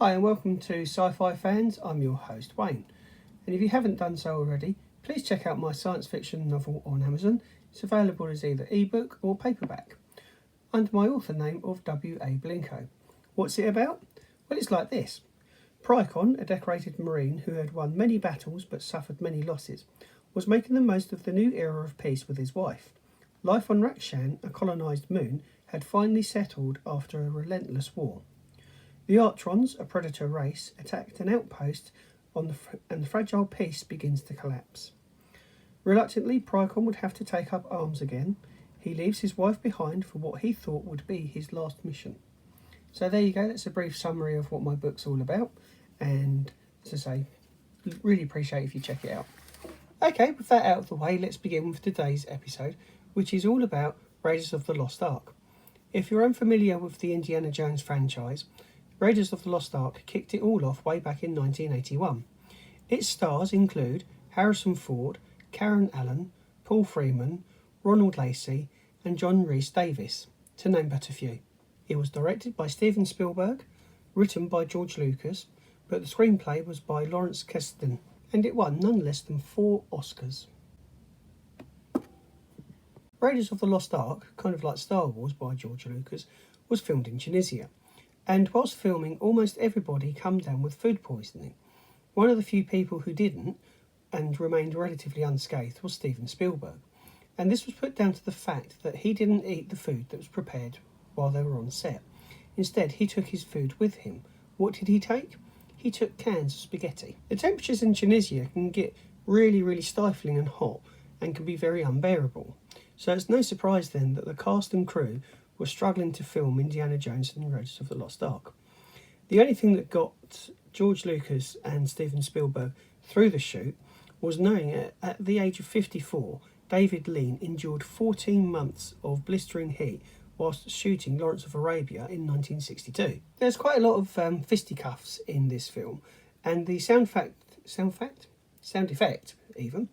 Hi and welcome to Sci-Fi Fans. I'm your host Wayne, and if you haven't done so already, please check out my science fiction novel on Amazon. It's available as either ebook or paperback under my author name of W.A. Blinko. What's it about? Well, it's like this. Pricon, a decorated marine who had won many battles but suffered many losses, was making the most of the new era of peace with his wife. Life on Rakshan, a colonised moon, had finally settled after a relentless war. The Artrons, a predator race, attacked an outpost and the fragile peace begins to collapse. Reluctantly, Pricon would have to take up arms again. He leaves his wife behind for what he thought would be his last mission. So there you go, that's a brief summary of what my book's all about, and as I say, really appreciate if you check it out. Okay, with that out of the way, let's begin with today's episode, which is all about Raiders of the Lost Ark. If you're unfamiliar with the Indiana Jones franchise, Raiders of the Lost Ark kicked it all off way back in 1981. Its stars include Harisson, Karen Allen, Paul Freeman, Ronald Lacey and John Rhys-Davies, to name but a few. It was directed by Steven Spielberg, written by George Lucas, but the screenplay was by Lawrence Kasdan, and it won none less than 4 Oscars. Raiders of the Lost Ark, kind of like Star Wars by George Lucas, was filmed in Tunisia. And whilst filming, almost everybody come down with food poisoning. One of the few people who didn't, and remained relatively unscathed, was Steven Spielberg. And this was put down to the fact that he didn't eat the food that was prepared while they were on set. Instead, he took his food with him. What did he take? He took cans of spaghetti. The temperatures in Tunisia can get really stifling and hot, and can be very unbearable. So it's no surprise then that the cast and crew were struggling to film Indiana Jones and Raiders of the Lost Ark. The only thing that got George Lucas and Steven Spielberg through the shoot was knowing at the age of 54, David Lean endured 14 months of blistering heat whilst shooting Lawrence of Arabia in 1962. There's quite a lot of fisticuffs in this film, and the sound effect even,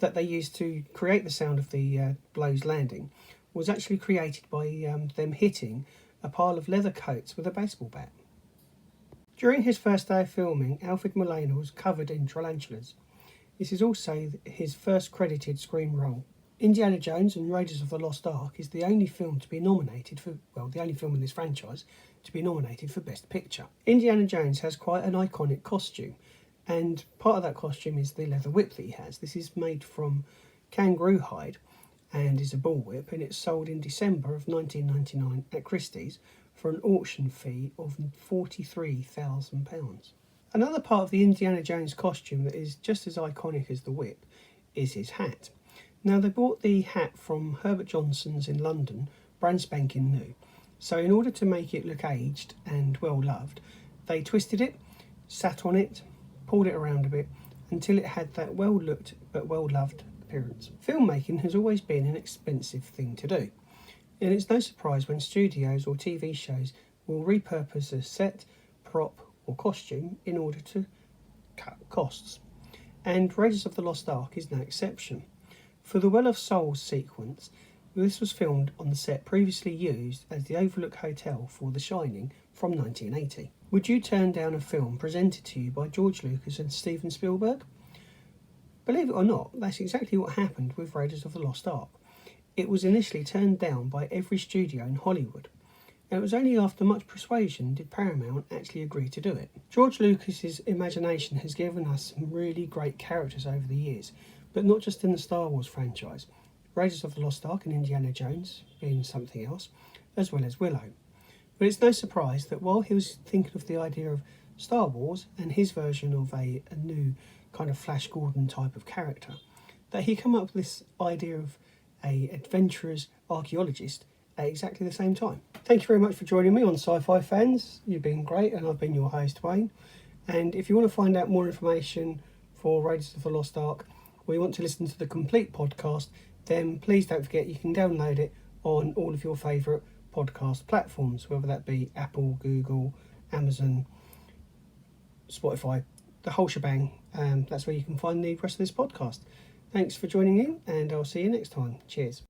that they used to create the sound of the blows landing was actually created by them hitting a pile of leather coats with a baseball bat. During his first day of filming, Alfred Molina was covered in tarantulas. This is also his first credited screen role. Indiana Jones and Raiders of the Lost Ark is the only film to be nominated for, the only film in this franchise to be nominated for Best Picture. Indiana Jones has quite an iconic costume, and part of that costume is the leather whip that he has. This is made from kangaroo hide and is a bullwhip, and it's sold in December of 1999 at Christie's for an auction fee of £43,000. Another part of the Indiana Jones costume that is just as iconic as the whip is his hat. Now, they bought the hat from Herbert Johnson's in London, brand spanking new. So in order to make it look aged and well loved, they twisted it, sat on it, pulled it around a bit until it had that well looked but well loved appearance. Filmmaking has always been an expensive thing to do, and it's no surprise when studios or TV shows will repurpose a set, prop or costume in order to cut costs. And Raiders of the Lost Ark is no exception. For the Well of Souls sequence, this was filmed on the set previously used as the Overlook Hotel for The Shining from 1980. Would you turn down a film presented to you by George Lucas and Steven Spielberg? Believe it or not, that's exactly what happened with Raiders of the Lost Ark. It was initially turned down by every studio in Hollywood, and it was only after much persuasion did Paramount actually agree to do it. George Lucas's imagination has given us some really great characters over the years, but not just in the Star Wars franchise. Raiders of the Lost Ark and Indiana Jones being something else, as well as Willow. But it's no surprise that while he was thinking of the idea of Star Wars and his version of a new kind of Flash Gordon type of character, that he came up with this idea of a adventurous archaeologist at exactly the same time. Thank you very much for joining me on Sci-Fi Fans. You've been great, and I've been your host Wayne. And if you want to find out more information for Raiders of the Lost Ark, or you want to listen to the complete podcast, then please don't forget you can download it on all of your favourite podcast platforms, whether that be Apple, Google, Amazon, Spotify, the whole shebang. That's where you can find the rest of this podcast. Thanks for joining in, and I'll see you next time. Cheers.